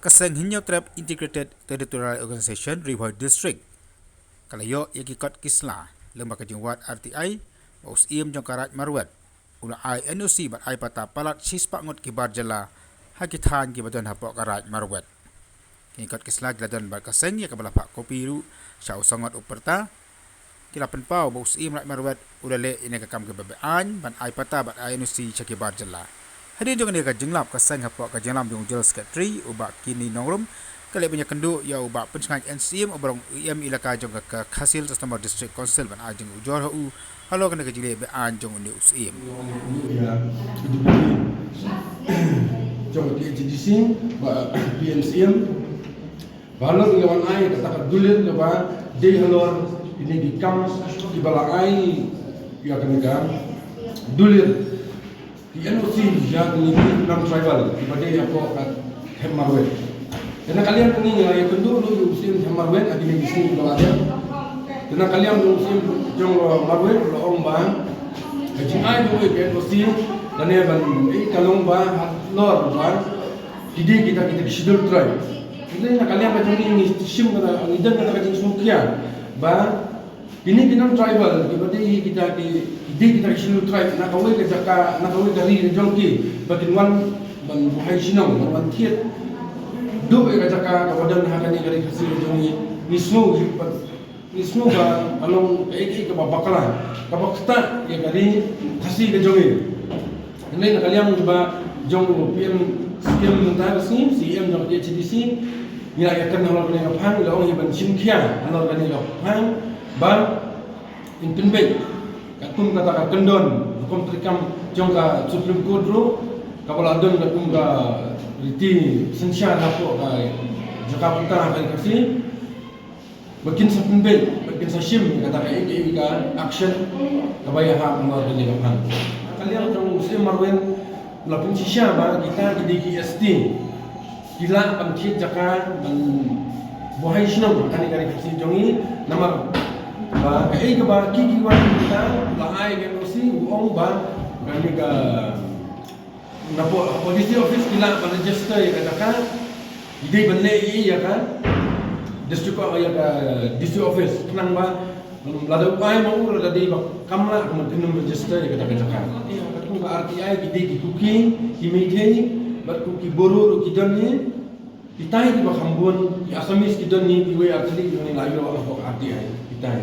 Kaseng Hinyo Krab Integrated Territorial Organization Rivoy District. Kalayo yakikot kisla lembaga jengwat RTI baus iem jongkarat marwet. Una ai NOC bat ai pata palat sispak ngot kibar jela hakitan kibadan hapok karat marwet. Yakikot kisla giladon bat kaseng ya kabala pak kopiru syau sangat uperta. Kilapan pau baus iem rat marwet ulale ina kakam kebabaan ban ai pata bat ai NOC cakibar jela. Hadin jong ni ka jenglap kaseng hapok ka jenglam jong jel sekretari ubak kini nongrum kali punya kenduk ya ubak pencengai NCM obrong IM ilaka jong ka hasil customer district council ban ajeng ujor hu halo kena ka jile be an jong ni USIM ya jong di HDC ba PNCM balon lawan ai kata dulir ke ba de halor ini di kam di bala ai ya kena dulir di NOC yang ini enam tribal ibadah apa kat Hemarwet. Karena kalian ini ya tentu lu usim Hemarwet ada di sini kalau ada. Karena kalian lu usim jong Marwet lo ombang. Kaji ai lu ke NOC dan ya ban kalong ba lor ba. Jadi kita schedule tribe. Ini kalian macam ini sim kata idan kata kaji smukian ba ini kita tribal ibadah kita di kita schedule tribe nak kawai ke jaka nak kawai dari jongki batin wan ban buhay sinong wan tiet do ke jaka kawadan hakani dari hasil jongi nismu ba along ke babakala kabakta ya dari hasil ke jongi ini nak kalian ba jong PM mentar sim CM jong HDC ya akan halal ni kapang laong ban simkia halal ni kapang ba intimbe katum kata kendon hukum terikam jongka Supreme Court ru kapal adon katum ka riti sensia lapo ka jaka putar ka kasi bakin sa pembe bakin sa sim kata ka ka action kabaya ha mo ka ni kapan kalian jong muslim marwen lapin sisya ba kita di KST gila pangkit jaka ban buhay sinong kani kari kasi jongi namar ba kay ka ba kikiwan kita laay ng NOC uong ba kami ka na police office kila pa-register ya ka hindi banle iya ka district office kanang ba lado ay mo uro dadi ba kamla kung tinum register ya ka iya katong ka RTI gidi di cooking himigay bat ku kiboro kidan ni itay di ba kambon asamis kidan ni iwe atli ni layo ako RTI itay